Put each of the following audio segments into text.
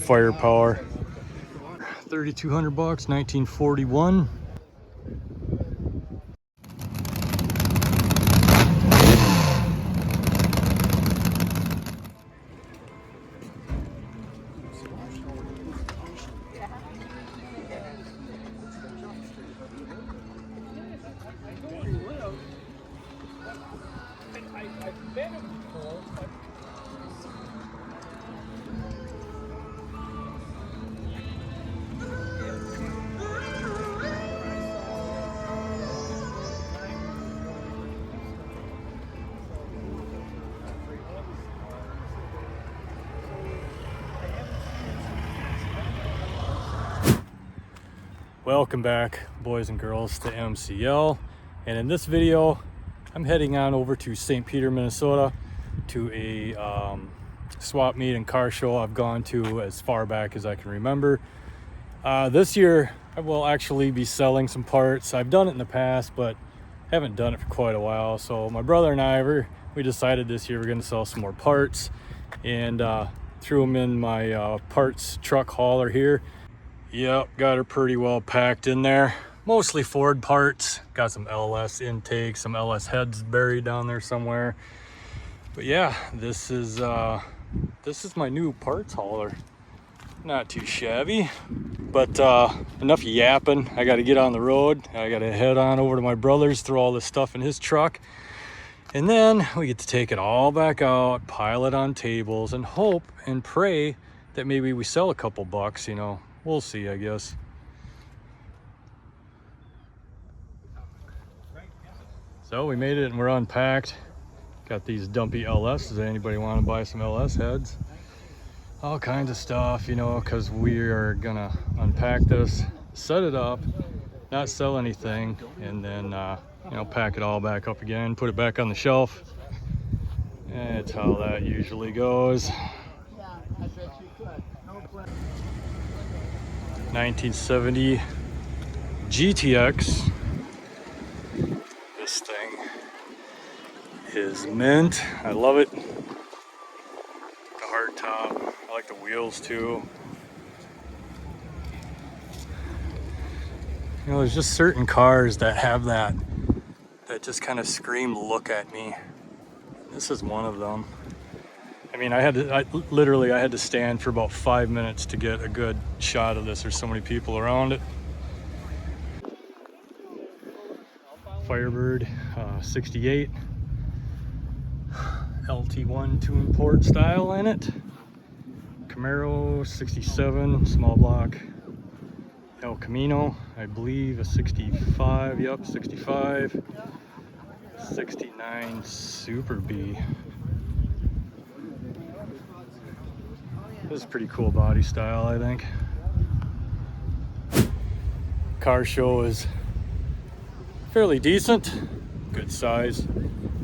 firepower. 3,200 bucks, 1941. Welcome back, boys and girls, to MCL. And in this video, I'm heading on over to St. Peter, Minnesota to a swap meet and car show I've gone to as far back as I can remember. This year, I will actually be selling some parts. I've done it in the past, but haven't done it for quite a while. So my brother and I, we decided this year we're going to sell some more parts, and threw them in my parts truck hauler here. Yep, got her pretty well packed in there. Mostly Ford parts. Got some LS intakes, some LS heads buried down there somewhere. But yeah, this is my new parts hauler. Not too shabby, but enough yapping. I got to get on the road. I got to head on over to my brother's, throw all this stuff in his truck, and then we get to take it all back out, pile it on tables, and hope and pray that maybe we sell a couple bucks, you know. We'll see, I guess. So we made it and we're unpacked. Got these dumpy LS. Does anybody want to buy some LS heads? All kinds of stuff, you know, because we are gonna unpack this, set it up, not sell anything, and then you know, pack it all back up again, put it back on the shelf. That's how that usually goes. 1970 GTX. This thing is mint. I love it. The hard top. I like the wheels too. You know, there's just certain cars that have that just kind of scream, look at me. This is one of them. I mean, I literally had to stand for about 5 minutes to get a good shot of this. There's so many people around it. Firebird 68 LT1 2 port style in it. Camaro 67 small block. El Camino, I believe a 65. Yep, 65. 69 Super B. This is a pretty cool body style, I think. Car show is fairly decent, good size.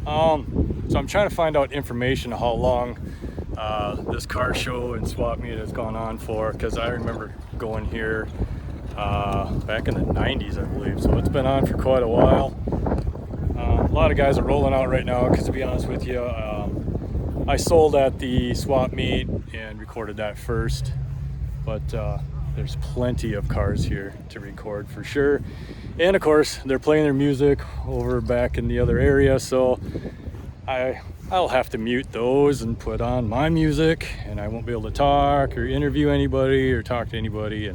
So I'm trying to find out information on how long this car show and swap meet has gone on for, because I remember going here back in the 90s, I believe. So it's been on for quite a while. A lot of guys are rolling out right now, because to be honest with you, I sold at the swap meet and recorded that first, but there's plenty of cars here to record for sure. And of course, they're playing their music over back in the other area, so I'll have to mute those and put on my music, and I won't be able to talk or interview anybody or talk to anybody.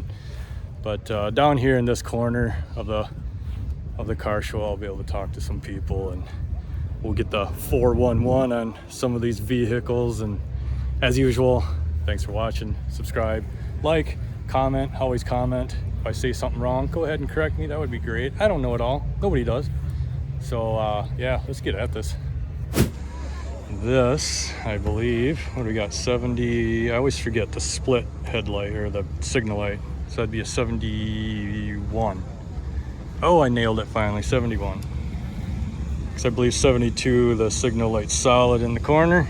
But down here in this corner of the car show, I'll be able to talk to some people, and we'll get the 411 on some of these vehicles. And as usual, thanks for watching. Subscribe, like, comment. Always comment. If I say something wrong, go ahead and correct me. That would be great. I don't know it all. Nobody does. So yeah, let's get at this. This, I believe, what do we got? 70. I always forget the split headlight or the signal light. So that'd be a 71. Oh, I nailed it finally. 71. Because I believe 72, the signal light's solid in the corner.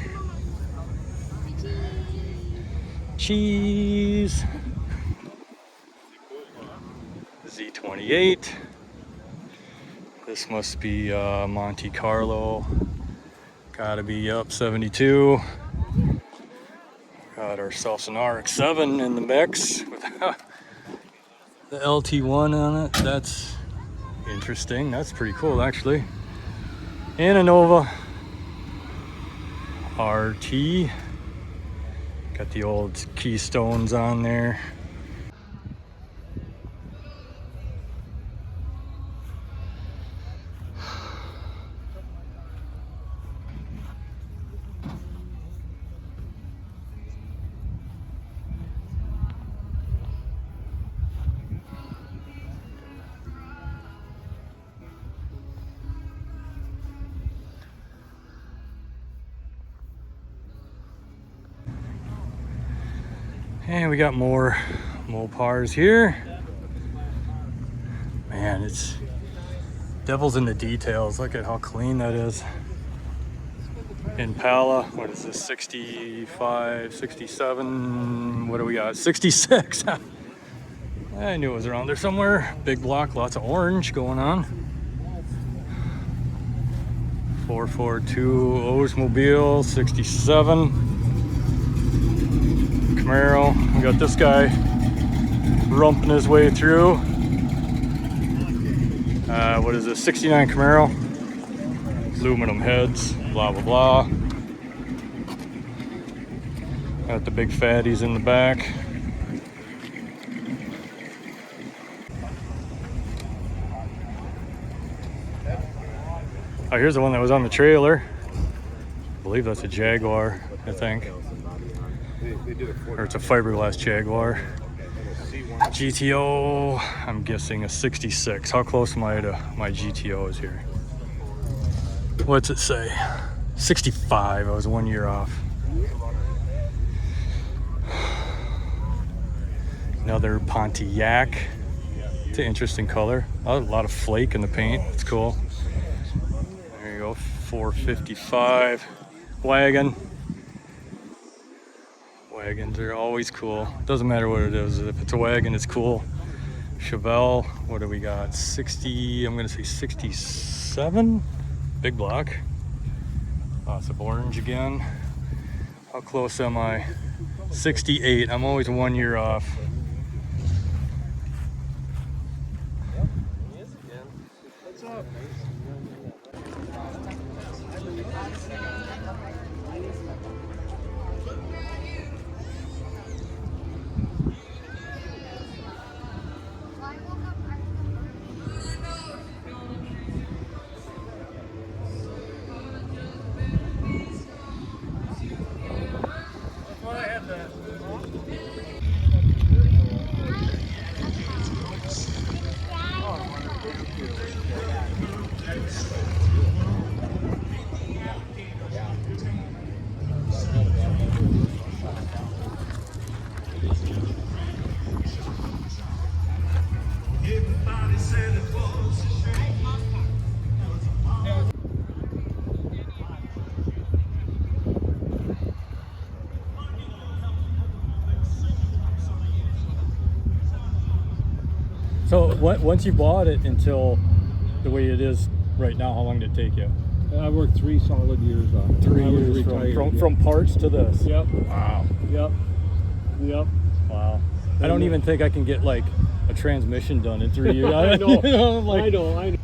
Cheese. Z28. This must be Monte Carlo. Gotta be up 72. Got got ourselves an RX-7 in the mix with the LT1 on it. That's interesting. That's pretty cool, actually. And a Nova RT. Got the old keystones on there. And we got more Mopars here. Man, it's devil's in the details. Look at how clean that is. Impala, what is this, 65, 67, what do we got, 66. I knew it was around there somewhere. Big block, lots of orange going on. 442 Oldsmobile, 67. Camaro. We got this guy rumping his way through. What is this? 69 Camaro. Aluminum heads. Blah blah blah. Got the big fatties in the back. Oh, here's the one that was on the trailer. I believe that's a Jaguar, I think. Or it's a fiberglass Jaguar. GTO, I'm guessing a 66. How close am I to my GTOs here? What's it say? 65. I was 1 year off. Another Pontiac. It's an interesting color. A lot of flake in the paint. It's cool. There you go. 455 wagon. Wagons are always cool. Doesn't matter what it is. If it's a wagon, it's cool. Chevelle, what do we got? 60, I'm gonna say 67. Big block. Lots of orange again. How close am I? 68. I'm always 1 year off. What's up? So once you bought it until the way it is right now, how long did it take you? I worked 3 solid years on it. 3 I was years retired, from parts to this. Yep. Wow. Yep. Wow. I don't even think I can get like a transmission done in 3 years. I know. You know, like, I know.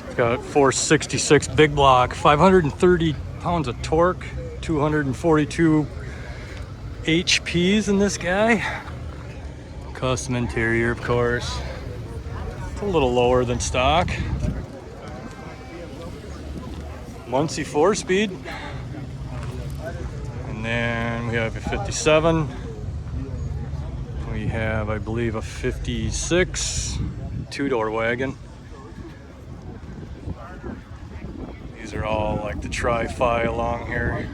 It's got 466 big block, 530 pounds of torque, 242 HPs in this guy. Custom interior, of course. It's a little lower than stock. Muncie 4-speed. And then we have a 57. We have, I believe, a 56 two-door wagon. These These are all like the tri-fi along here.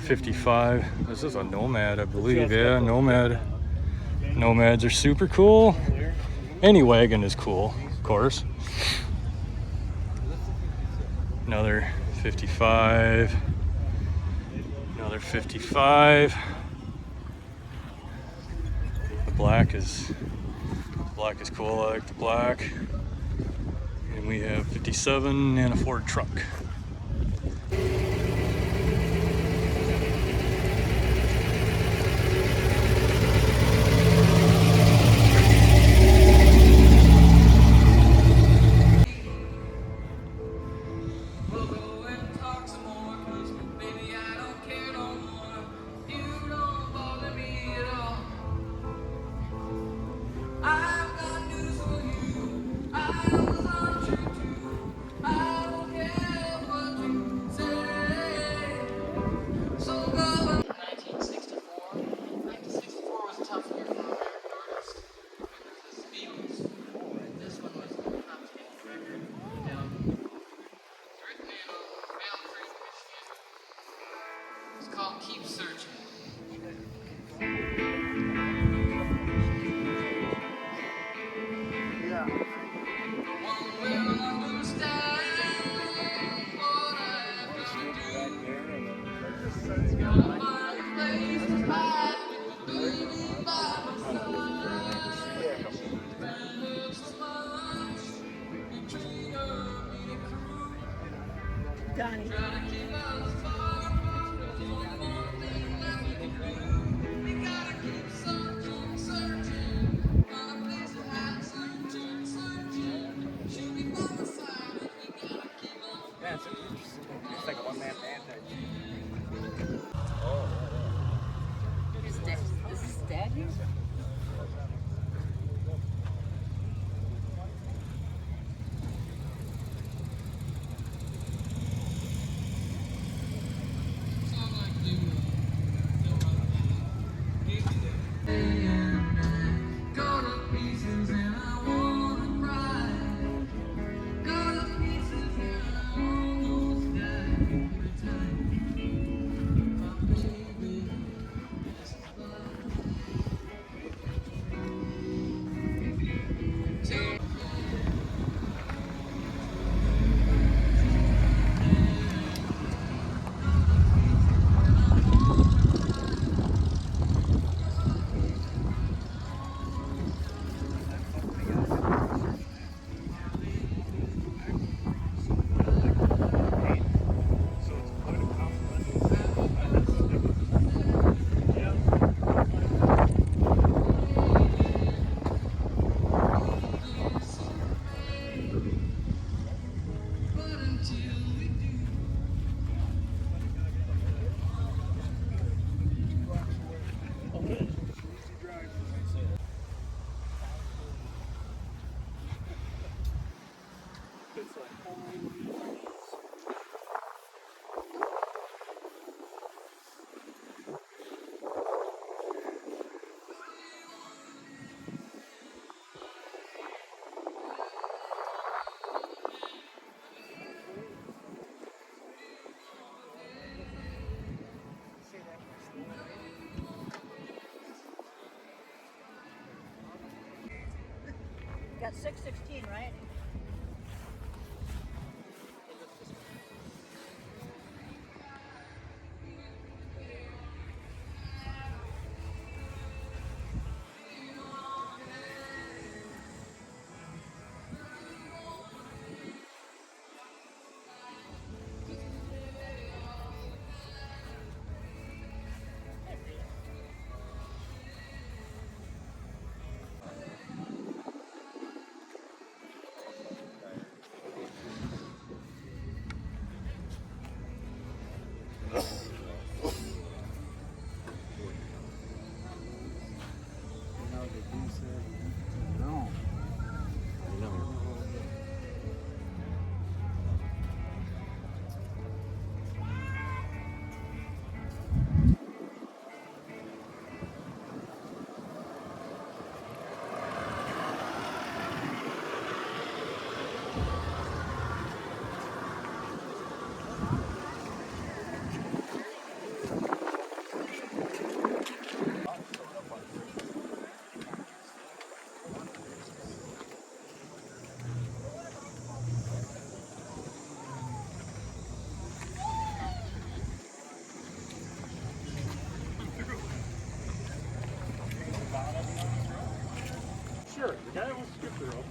55. This is a Nomad, I believe. Yeah, Nomad. Nomads are super cool. Any wagon is cool, of course. Another 55. Another 55. The black is cool. I like the black. And we have 57 and a Ford truck. Keep searching. One will understand what I have to do. Gotta find a place to hide with the baby by my side. Spend her so much, you treat her really cruel. Try to keep us far apart, there's only one thing that we can do. We gotta keep searching, searching, find a place to hide, searching, searching. She'll be by my side if we gotta keep on. Yeah, it's like a one-man band type. Is this dad here? Song like you go to pieces and I wanna cry. Go to pieces and I almost die every time. My baby passes by. But until we do, Got 616, right? Sure, the guy wants to skip the rope.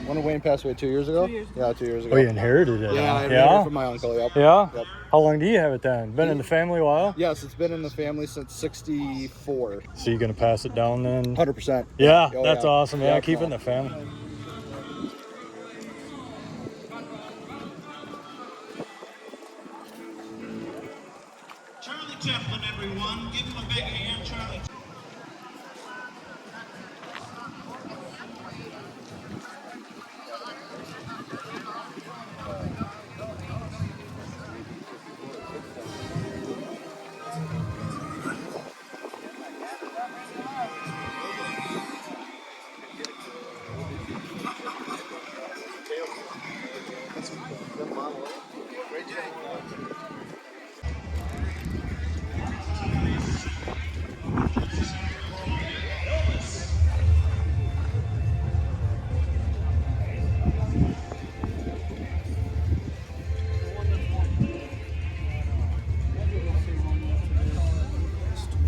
When did Wayne pass away? 2 years ago? 2 years. Yeah, 2 years ago. Oh, you inherited it? Yeah, I huh? inherited it from my uncle. Yep. Yeah? Yep. How long do you have it then? Been in the family a while? Yes, it's been in the family since '64. So you gonna pass it down then? 100%. Yeah, Oh, that's yeah. awesome. Yeah, Yeah, keep it in no. the family. Charlie Chaplin, everyone. Give him a big hand, Charlie.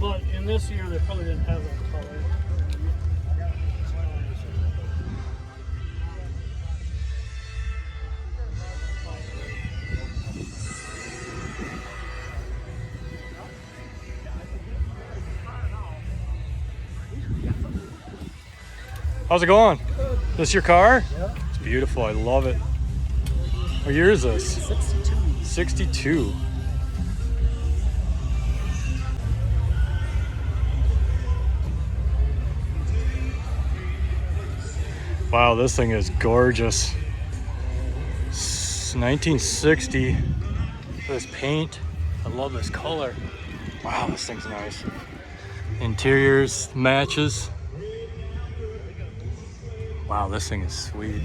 But in this year, they probably didn't have that color. How's it going? This your car? Yeah. It's beautiful. I love it. What year is this? 62. 62. Wow, this thing is gorgeous. 1960. This paint. I love this color. Wow, this thing's nice. Interiors matches. Wow, this thing is sweet.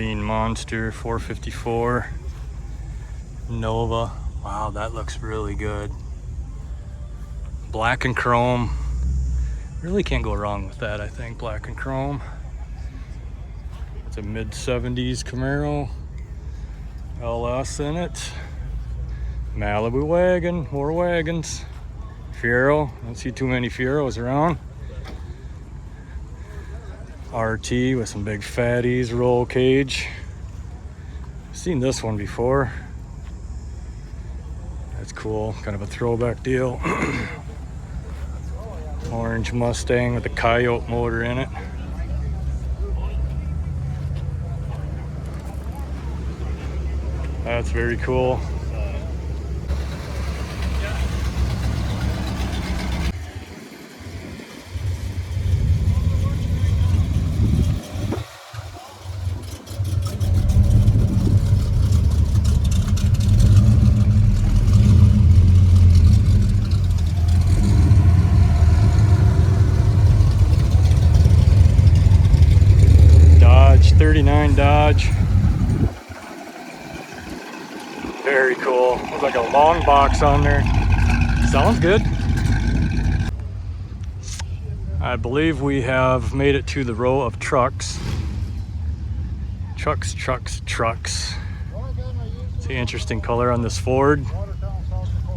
Marine Monster 454 Nova. Wow, that looks really good. Black and chrome. Really can't go wrong with that, I think. Black and chrome. It's a mid-70s Camaro. LS in it. Malibu wagon, more wagons. Fiero, don't see too many Fieros around. RT with some big fatties, roll cage. I've seen this one before. That's cool, kind of a throwback deal. Orange Mustang with a Coyote motor in it. That's very cool. Dodge, 39 Dodge. Very cool. Looks like a long box on there. Sounds good. I believe we have made it to the row of trucks. Trucks. It's an interesting color on this Ford.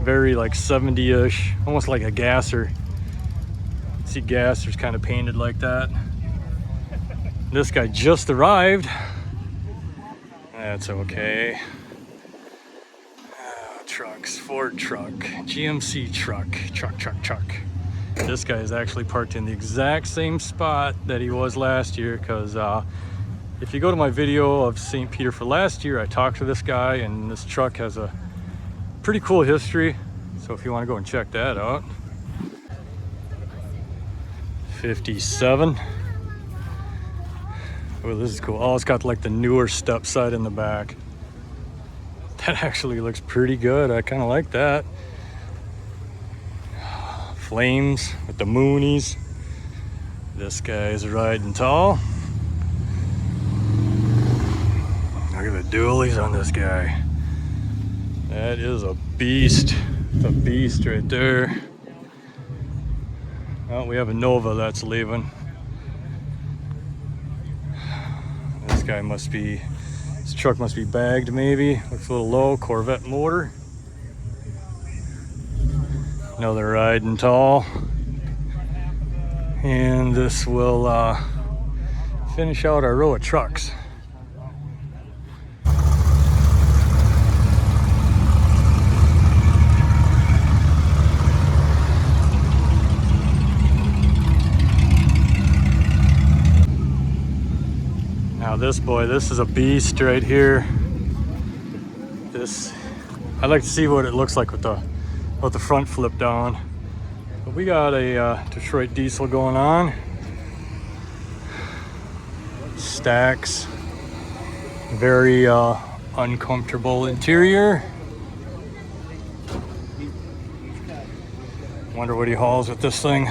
Very like 70-ish, almost like a gasser. See, gassers kind of painted like that. This guy just arrived. That's okay. Trucks, Ford truck, GMC truck. This guy is actually parked in the exact same spot that he was last year, because if you go to my video of St. Peter for last year, I talked to this guy, and this truck has a pretty cool history. So if you want to go and check that out. 57. Oh, this is cool. Oh, it's got like the newer step side in the back. That actually looks pretty good. I kind of like that. Flames with the Moonies. This guy is riding tall. Look at the dualies on this guy. That is a beast. It's a beast right there. Well, we have a Nova that's leaving. This guy must be, this truck must be bagged maybe. Looks a little low, Corvette motor. Another riding tall. And this will finish out our row of trucks. Now this boy, this is a beast right here. This, I'd like to see what it looks like with the front flip down. But we got a Detroit diesel going on. Stacks. Very uncomfortable interior. Wonder what he hauls with this thing.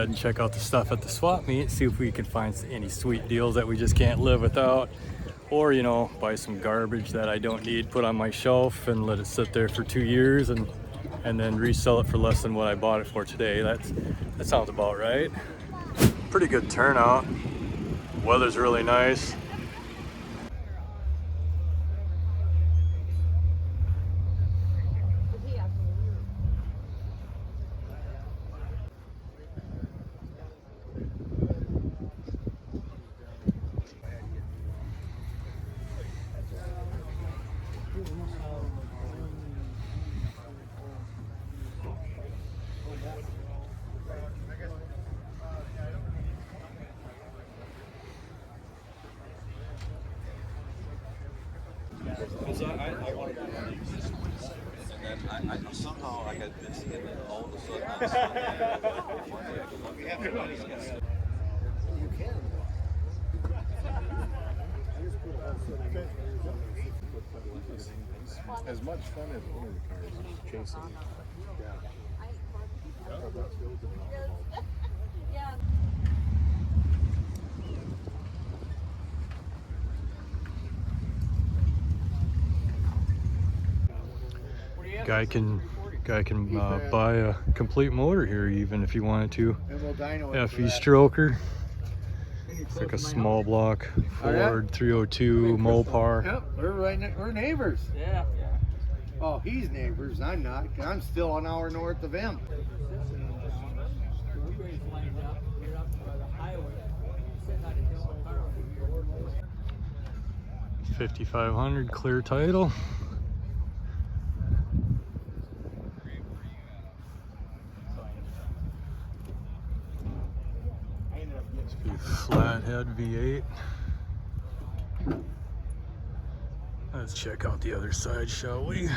ahead and check out the stuff at the swap meet, see if we can find any sweet deals that we just can't live without. Or, you know, buy some garbage that I don't need, put on my shelf and let it sit there for 2 years and then resell it for less than what I bought it for today. That sounds about right. Pretty good turnout. Weather's really nice. Somehow I got this and then all of a sudden As much fun as one of the cars is chasing. Guy can buy a complete motor here even if you wanted to. And we'll dyno it FE stroker. It's like a small block Ford 302 Mopar. Yep, we're neighbors. Yeah. Oh, he's neighbors. I'm not. I'm still an hour north of him. $5,500 clear title. Flathead V8. Let's check out the other side, shall we?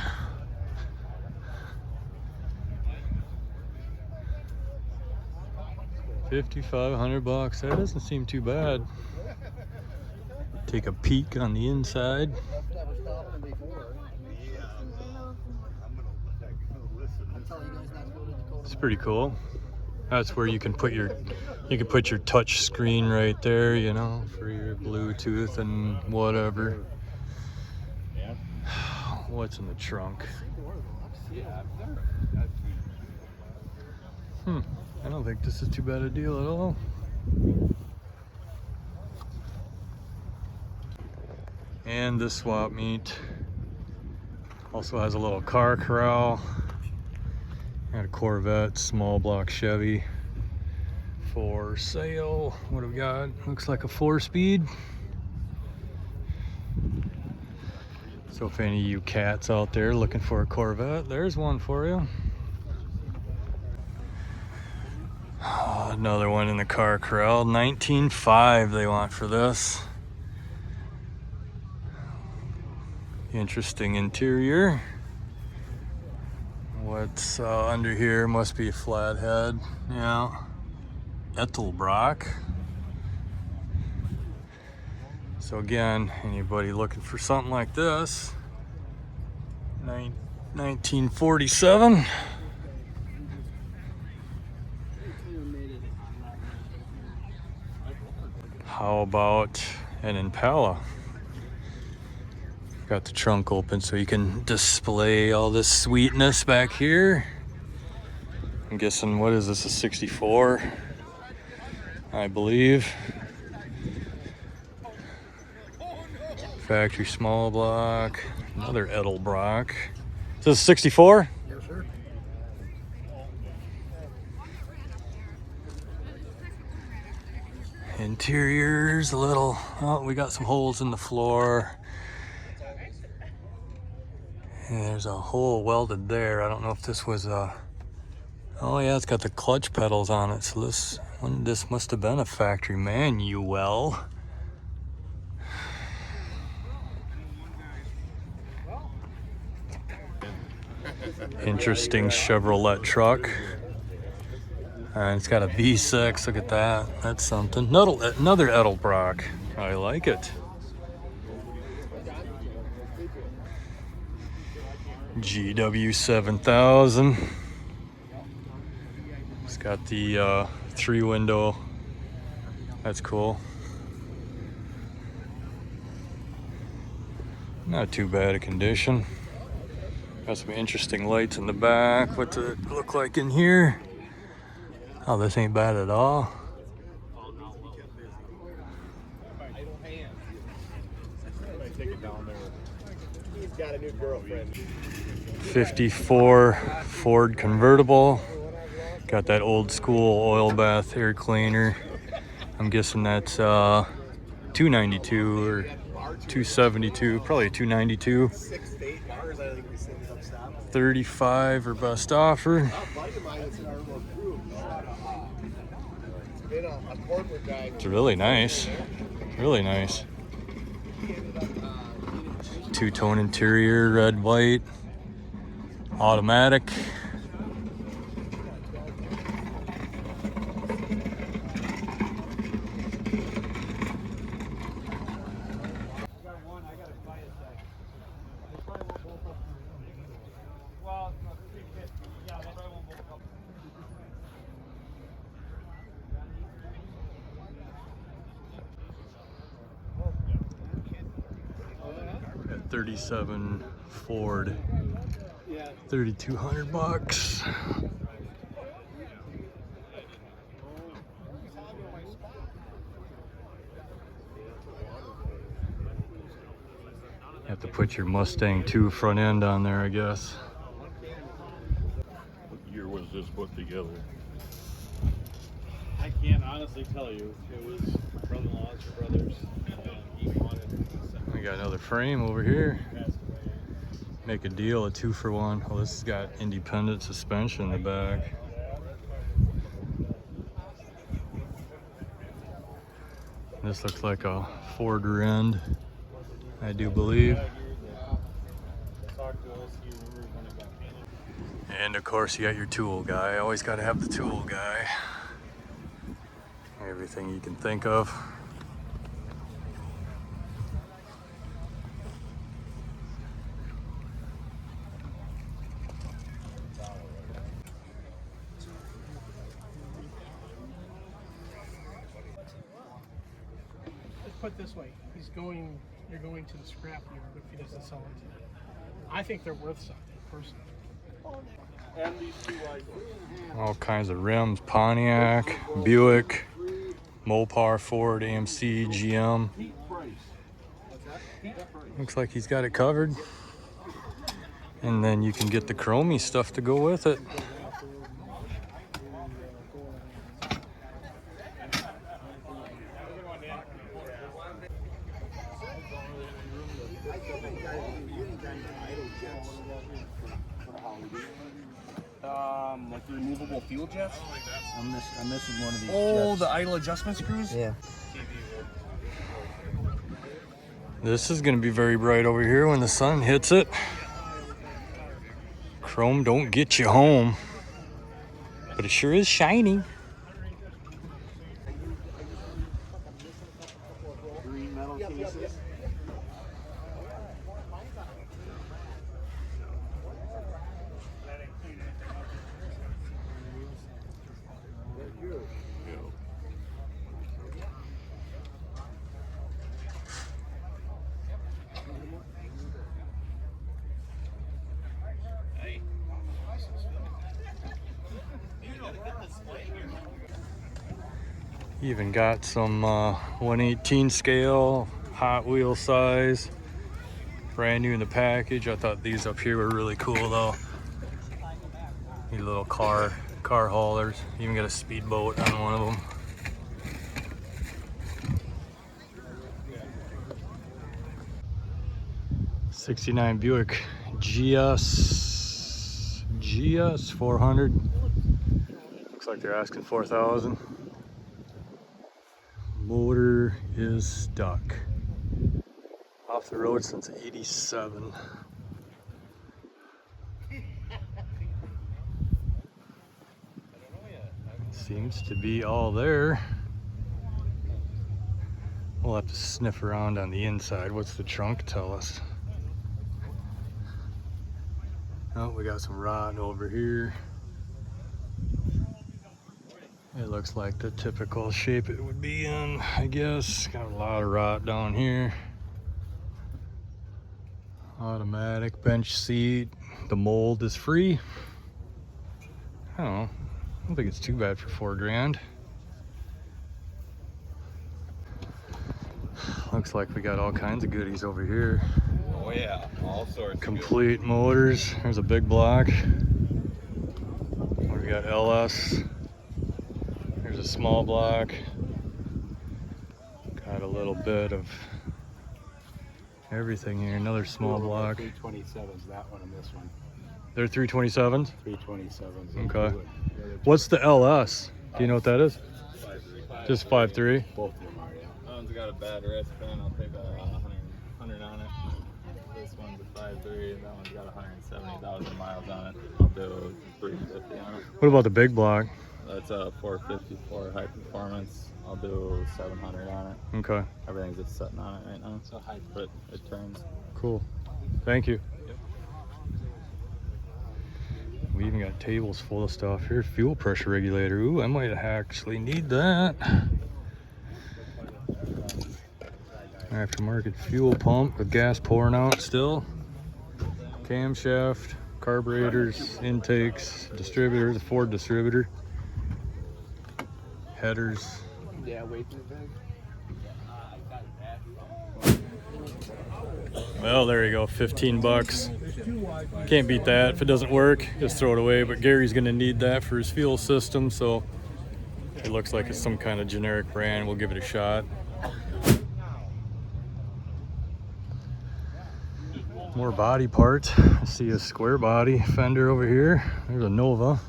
$5,500. That doesn't seem too bad. Take a peek on the inside. It's pretty cool. That's where you can put your touch screen right there, you know, for your Bluetooth and whatever. What's in the trunk? I don't think this is too bad a deal at all. And this swap meet also has a little car corral. Got a Corvette, small block Chevy for sale. What do we got? Looks like a 4-speed. So if any of you cats out there looking for a Corvette, there's one for you. Another one in the car corral. 19.5 they want for this. Interesting interior. What's under here must be a flathead. Yeah. Ethelbrock. So again, anybody looking for something like this, 1947. How about an Impala? Got the trunk open so you can display all this sweetness back here. I'm guessing, what is this, a 64? I believe. Factory small block, another Edelbrock. Is this a 64? Yes, sir. Interior's a little, oh, we got some holes in the floor. And there's a hole welded there. I don't know if this was a, oh yeah, it's got the clutch pedals on it. So this must have been a factory manual. Interesting Chevrolet truck. And it's got a V6, look at that. That's something. Another Edelbrock. I like it. GW 7000. It's got the 3-window. That's cool. Not too bad a condition. Got some interesting lights in the back. What's it look like in here? Oh, this ain't bad at all. Take it down there. He's got a new girlfriend. 54 Ford convertible. Got that old school oil bath air cleaner. I'm guessing that's 292 or 272, probably 292. 6 to 8 bars, I think we said it up stop. 35 or best offer. A buddy of mine that's in our little crew. He's been a corporate guy. It's really nice. Really nice. Two-tone interior, red, white, automatic. At 37 Ford, 3,200 bucks. You have to put your Mustang 2 front end on there, I guess. What year was this put together? I can't honestly tell you. It was my brother-in-law's brothers, and he wanted We got another frame over here. passed away. Make a deal, a 2-for-1. Oh, this has got independent suspension in the back. This looks like a Ford Rend, I do believe. And of course you got your tool guy. Always got to have the tool guy. Everything you can think of. Let's put it this way: you're going to the scrap yard if he doesn't sell it to you. I think they're worth something, personally. All kinds of rims, Pontiac, Buick, Mopar, Ford, AMC, GM. Looks like he's got it covered. And then you can get the chromey stuff to go with it. Like the removable fuel jets? I'm missing one of these. Oh, jets. the idle adjustment screws? Yeah. This is gonna be very bright over here when the sun hits it. Chrome don't get you home, but it sure is shiny. Green metal cases. Even got some 1/18 scale, Hot Wheel size, brand new in the package. I thought these up here were really cool though. These little car haulers. Even got a speedboat on one of them. '69 Buick GS 400. Looks like they're asking 4,000. Motor is stuck. Off the road since '87. Seems to be all there. We'll have to sniff around on the inside. What's the trunk tell us? Oh, we got some rot over here. It looks like the typical shape it would be in, I guess. Got a lot of rot down here. Automatic bench seat. The mold is free. I don't know. I don't think it's too bad for $4 grand. Looks like we got all kinds of goodies over here. Oh yeah, all sorts. Complete motors. There's a big block. We got LS. There's a small block. Got a little bit of everything here. Another small block. 327s, that one and this one. They're 327s? 327s. Okay. What's the LS? Do you know what that is? 5.3. Just 5.3? Both of them are, yeah. That one's got a bad wrist pin. I'll take 100 on it. This one's a 5.3. That one's got 170,000 miles on it. I'll do 350 on it. What about the big block? That's a 454 high performance. I'll do 700 on it. Okay. Everything's just sitting on it right now. So high, but it turns. Cool. Thank you. Yep. We even got tables full of stuff here. Fuel pressure regulator. Ooh, I might actually need that. Aftermarket fuel pump with gas pouring out still. Camshaft, carburetors, intakes, distributor, the Ford distributor. Headers. Yeah, way too big. Well, there you go, 15 bucks. Can't beat that. If it doesn't work, just throw it away. But Gary's gonna need that for his fuel system, so it looks like it's some kind of generic brand. We'll give it a shot. More body parts. I see a square body fender over here. There's a Nova.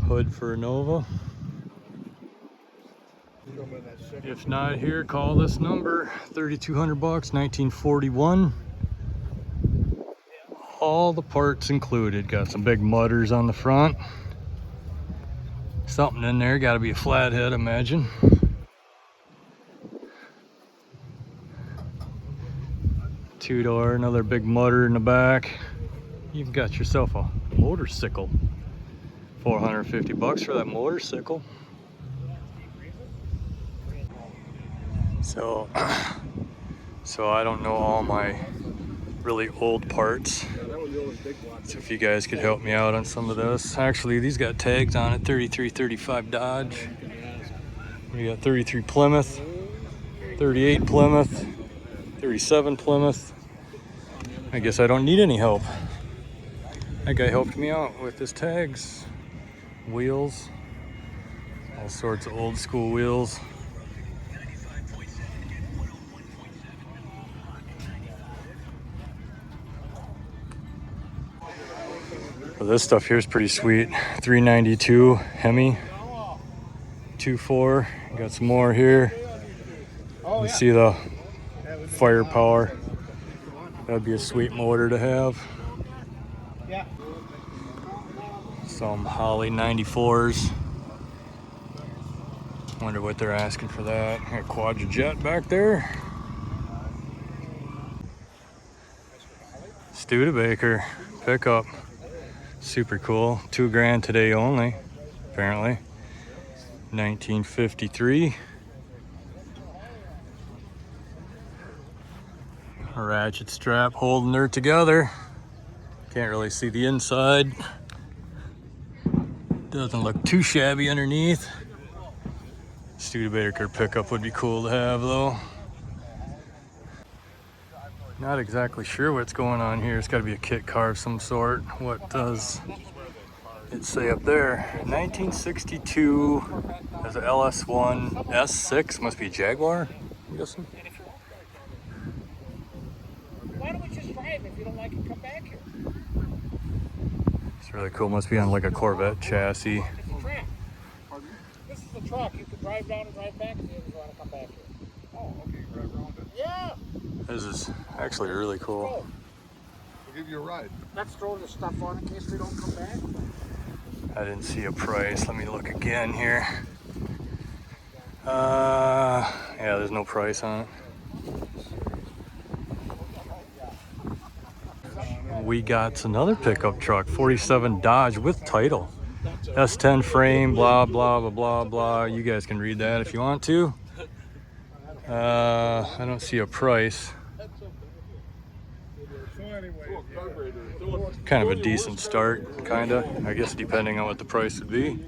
Hood for a Nova. If not here, call this number. 3,200 bucks, 1941. All the parts included. Got some big mudders on the front. Something in there. Got to be a flathead, imagine. Two-door, another big mutter in the back. You've got yourself a motorcycle. 450 bucks for that motorcycle. So I don't know all my really old parts. So if you guys could help me out on some of this. Actually, these got tags on it. 33, 35 Dodge. We got 33 Plymouth, 38 Plymouth, 37 Plymouth. I guess I don't need any help. That guy helped me out with his tags. Wheels, all sorts of old school wheels. Well, this stuff here is pretty sweet. 392 Hemi 2.4. Got some more here. You see the firepower. That'd be a sweet motor to have. Some Holly 94s. Wonder what they're asking for that. Got a Quadrajet back there. Studebaker pickup. Super cool. $2 today only, apparently. 1953. A ratchet strap holding her together. Can't really see the inside. Doesn't look too shabby underneath. Studebaker pickup would be cool to have though. Not exactly sure what's going on here. It's got to be a kit car of some sort. What does it say up there? 1962 as a LS1 S6. Must be a Jaguar, I'm guessing. Why don't we just drive? If you don't like it, come back here. It's really cool. Must be on like a Corvette chassis. It's a trap. This is a truck. You can drive down and drive back if you want to come back here. Oh, okay, drive around it. Yeah. This is actually really cool. We'll give you a ride. Let's throw the stuff on in case we don't come back. I didn't see a price. Let me look again here. Yeah, there's no price on it. we got another pickup truck, 47 Dodge with title. S10 frame, blah, blah, blah, blah, blah. You guys can read that if you want to. I don't see a price. Kind of a decent start, kinda. I guess depending on what the price would be.